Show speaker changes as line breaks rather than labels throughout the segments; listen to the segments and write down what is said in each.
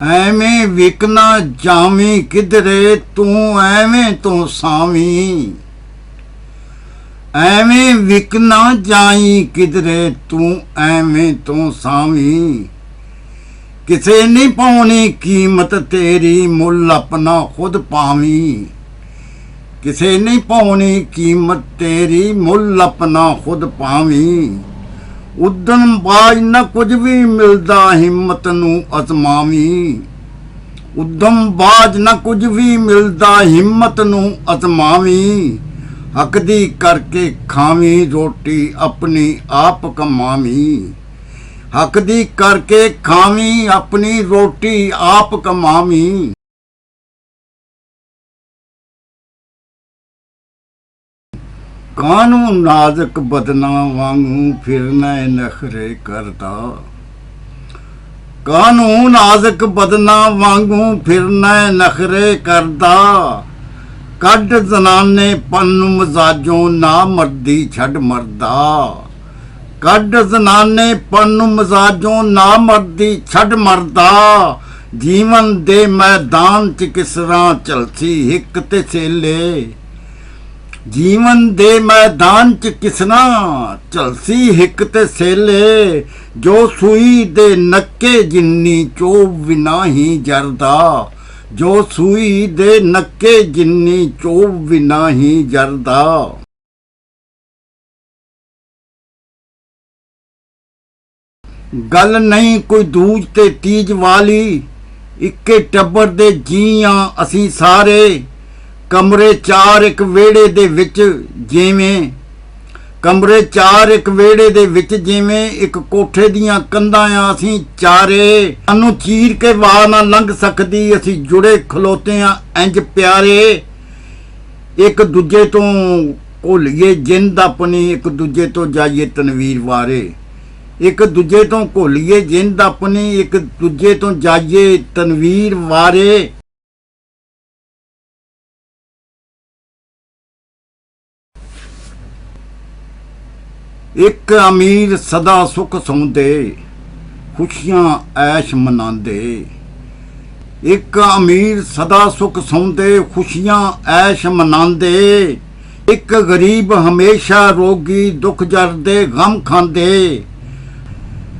ਐਵੇਂ ਵਿਕ ਨਾ ਜਾਵੀਂ ਕਿਧਰੇ ਤੂੰ ਐਵੇਂ ਤੋਂ ਸਾਵੀਂ। ਐਵੇਂ ਵਿਕ ਨਾ ਜਾਈਂ ਕਿਧਰੇ ਤੂੰ ਐਵੇਂ ਤੋਂ ਸਾਵੀਂ। ਕਿਸੇ ਨਹੀਂ ਪਾਉਣੀ ਕੀਮਤ ਤੇਰੀ ਮੁੱਲ ਆਪਣਾ ਖੁਦ ਪਾਵੀਂ। ਕਿਸੇ ਨਹੀਂ ਪਾਉਣੀ ਕੀਮਤ ਤੇਰੀ ਮੁੱਲ ਆਪਣਾ ਖੁਦ ਪਾਵੀਂ। ਉਦਣ ਬਾਜ ਨਾ ਕੁਝ ਵੀ ਮਿਲਦਾ ਹਿੰਮਤ ਨੂੰ ਅਜ਼ਮਾਵੀਂ। ਉਦਮ ਬਾਜ ਨਾ ਕੁਝ ਵੀ ਮਿਲਦਾ ਹਿੰਮਤ ਨੂੰ ਅਜ਼ਮਾਵੀਂ। ਹੱਕ ਦੀ ਕਰਕੇ ਖਾਵੀਂ ਰੋਟੀ ਆਪਣੀ ਆਪ ਕਮਾਵੀਂ। ਹੱਕ ਦੀ ਕਰਕੇ ਖਾਵੀਂ ਆਪਣੀ ਰੋਟੀ ਆਪ ਕਮਾਵੀਂ। ਕਾਨੂੰ ਨਾਜ਼ਕ ਬਦਨਾਂ ਵਾਂਗੂ ਫਿਰਨਾ ਨਖਰੇ ਕਰਦਾ। ਕਾਨੂੰ ਨਾਜ਼ਕ ਬਦਨਾਂ ਵਾਂਗੂ ਫਿਰਨਾ ਨਖਰੇ ਕਰਦਾ। ਕੱਢ ਜ਼ਨਾਨੇ ਪਨ ਮਜ਼ਾਜੋਂ ਨਾ ਮਰਦੀ ਛੱਡ ਮਰਦਾ। ਕੱਢ ਜ਼ਨਾਨੇ ਪਨ ਮਜ਼ਾਜੋਂ ਨਾ ਮਰਦੀ ਛੱਡ ਮਰਦਾ। ਜੀਵਨ ਦੇ ਮੈਦਾਨ 'ਚ ਕਿਸ ਤਰ੍ਹਾਂ ਚਲਸੀ ਹਿੱਕ ਤੇ ਛੇਲੇ। ਜੀਵਨ ਦੇ ਮੈਦਾਨ 'ਚ ਕਿਸਨਾ ਝਲਸੀ ਹਿੱਕ ਤੇ ਸੇਲੇ। ਜੋ ਸੂਈ ਦੇ ਨੱਕੇ ਜਿੰਨੀ ਚੋਭ ਬਿਨਾ ਹੀ ਜਰਦਾ। ਜੋ ਸੂਈ ਦੇ ਨੱਕੇ ਜਿੰਨੀ ਚੋਭ ਬਿਨਾ ਹੀ ਜਰਦਾ। ਗੱਲ ਨਹੀਂ ਕੋਈ ਦੂਜ ਤੇ ਤੀਜ ਵਾਲੀ। ਇੱਕੇ ਟੱਬਰ ਦੇ ਜੀਆਂ ਅਸੀਂ ਸਾਰੇ। ਕਮਰੇ ਚਾਰ ਇੱਕ ਵਿਹੜੇ ਦੇ ਵਿੱਚ ਜਿਵੇਂ। ਕਮਰੇ ਚਾਰ ਇੱਕ ਵਿਹੜੇ ਦੇ ਵਿੱਚ ਜਿਵੇਂ। ਇੱਕ ਕੋਠੇ ਦੀਆਂ ਕੰਧਾਂ ਆ ਅਸੀਂ ਚਾਰੇ। ਸਾਨੂੰ ਚੀਰ ਕੇ ਵਾਹ ਨਾ ਲੰਘ ਸਕਦੀ। ਅਸੀਂ ਜੁੜੇ ਖਲੋਤੇ ਆ ਇੰਜ ਪਿਆਰੇ। ਇੱਕ ਦੂਜੇ ਤੋਂ ਘੋਲੀਏ ਜਿੰਦ ਆਪਣੀ। ਇੱਕ ਦੂਜੇ ਤੋਂ ਜਾਈਏ ਤਨਵੀਰ ਵਾਰੇ। ਇੱਕ ਦੂਜੇ ਤੋਂ ਘੋਲੀਏ ਜਿੰਦ ਆਪਣੀ। ਇੱਕ ਦੂਜੇ ਤੋਂ ਜਾਈਏ ਤਨਵੀਰ ਵਾਰੇ। ਇੱਕ ਅਮੀਰ ਸਦਾ ਸੁੱਖ ਸੌਂਦੇ ਖੁਸ਼ੀਆਂ ਐਸ਼ ਮਨਾਉਂਦੇ। ਇੱਕ ਅਮੀਰ ਸਦਾ ਸੁੱਖ ਸੌਂਦੇ ਖੁਸ਼ੀਆਂ ਐਸ਼ ਮਨਾਉਂਦੇ। ਇੱਕ ਗਰੀਬ ਹਮੇਸ਼ਾ ਰੋਗੀ ਦੁੱਖ ਜਰਦੇ ਗਮ ਖਾਂਦੇ।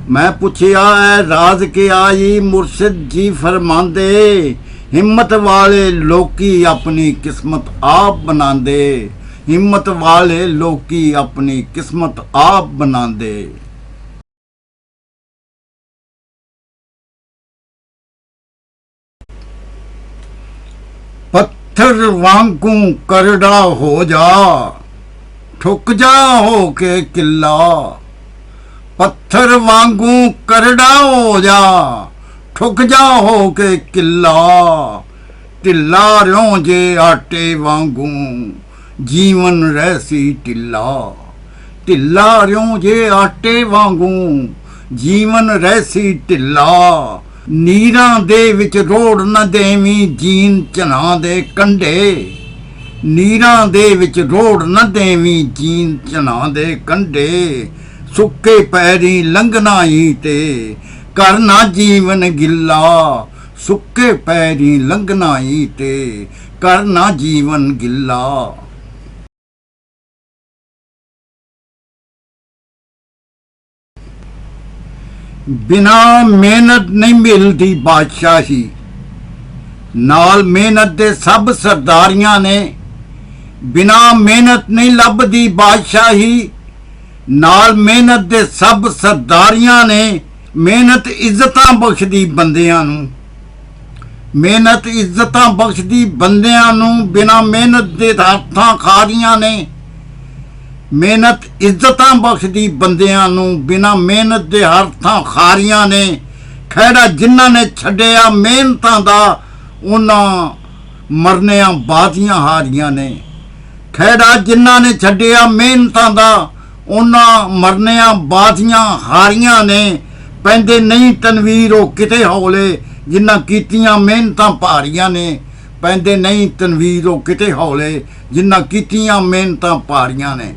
ਮੈਂ ਪੁੱਛਿਆ ਐ ਰਾਜ਼ ਕੇ ਆਈ ਮੁਰਸ਼ਿਦ ਜੀ ਫਰਮਾਂਦੇ। ਹਿੰਮਤ ਵਾਲੇ ਲੋਕੀ ਆਪਣੀ ਕਿਸਮਤ ਆਪ ਬਣਾਉਂਦੇ। ਹਿੰਮਤ ਵਾਲੇ ਲੋਕੀ ਆਪਣੀ ਕਿਸਮਤ ਆਪ ਬਣਾਉਂਦੇ। ਪੱਥਰ ਵਾਂਗੂ ਕਰੜਾ ਹੋ ਜਾ ਠੁਕ ਜਾ ਹੋ ਕੇ ਕਿੱਲਾ। ਪੱਥਰ ਵਾਂਗੂ ਕਰੜਾ ਹੋ ਜਾ ਠੁਕ ਜਾ ਹੋ ਕੇ ਕਿੱਲਾ। ਢਿੱਲਾ ਰਿਉ ਜੇ ਆਟੇ ਵਾਂਗੂ ਜੀਵਨ ਰਹਿਸੀ ਢਿੱਲਾ। ਢਿੱਲਾ ਰਿਉ ਜੇ ਆਟੇ ਵਾਂਗੂ ਜੀਵਨ ਰਹਿਸੀ ਢਿੱਲਾ। ਨੀਰਾਂ ਦੇ ਵਿੱਚ ਰੋੜ ਨਾ ਦੇਵੀਂ ਜੀਨ ਝਨਾਂ ਦੇ ਕੰਢੇ। ਨੀਰਾਂ ਦੇ ਵਿੱਚ ਰੋੜ ਨਾ ਦੇਵੀਂ ਜੀਨ ਝਨਾਂ ਦੇ ਕੰਢੇ। ਸੁੱਕੇ ਪੈਰੀ ਲੰਘਣਾ ਹੀ ਤੇ ਕਰਨਾ ਜੀਵਨ ਗਿੱਲਾ। ਸੁੱਕੇ ਪੈਰੀ ਲੰਘਣਾ ਹੀ ਤੇ ਕਰਨਾ ਜੀਵਨ ਗਿੱਲਾ। ਬਿਨਾ ਮਿਹਨਤ ਨਹੀਂ ਮਿਲਦੀ ਬਾਦਸ਼ਾਹੀ। ਨਾਲ ਮਿਹਨਤ ਦੇ ਸਭ ਸਰਦਾਰੀਆਂ ਨੇ। ਬਿਨਾ ਮਿਹਨਤ ਨਹੀਂ ਲੱਭਦੀ ਬਾਦਸ਼ਾਹੀ। ਨਾਲ ਮਿਹਨਤ ਦੇ ਸਭ ਸਰਦਾਰੀਆਂ ਨੇ। ਮਿਹਨਤ ਇੱਜ਼ਤਾਂ ਬਖਸ਼ਦੀ ਬੰਦਿਆਂ ਨੂੰ। ਮਿਹਨਤ ਇੱਜ਼ਤਾਂ ਬਖਸ਼ਦੀ ਬੰਦਿਆਂ ਨੂੰ। ਬਿਨਾ ਮਿਹਨਤ ਦੇ ਹੱਥਾਂ ਖਾਰੀਆਂ ਨੇ। ਮਿਹਨਤ ਇੱਜ਼ਤਾਂ ਬਖਸ਼ਦੀ ਬੰਦਿਆਂ ਨੂੰ। ਬਿਨਾ ਮਿਹਨਤ ਦੇ ਹੱਥਾਂ ਖਾਰੀਆਂ ਨੇ। ਖਹਿੜਾ ਜਿਨ੍ਹਾਂ ਨੇ ਛੱਡਿਆ ਮਿਹਨਤਾਂ ਦਾ ਉਹਨਾਂ ਮਰਨਿਆਂ ਬਾਜ਼ੀਆਂ ਹਾਰੀਆਂ ਨੇ। ਖਹਿੜਾ ਜਿਨ੍ਹਾਂ ਨੇ ਛੱਡਿਆ ਮਿਹਨਤਾਂ ਦਾ ਉਹਨਾਂ ਮਰਨਿਆਂ ਬਾਜ਼ੀਆਂ ਹਾਰੀਆਂ ਨੇ। ਪੈਂਦੇ ਨਹੀਂ ਤਨਵੀਰ ਉਹ ਕਿਤੇ ਹੌਲੇ ਜਿਨ੍ਹਾਂ ਕੀਤੀਆਂ ਮਿਹਨਤਾਂ ਭਾਰੀਆਂ ਨੇ। ਪੈਂਦੇ ਨਹੀਂ ਤਨਵੀਰ ਉਹ ਕਿਤੇ ਹੌਲੇ ਜਿਨ੍ਹਾਂ ਕੀਤੀਆਂ ਮਿਹਨਤਾਂ ਭਾਰੀਆਂ ਨੇ।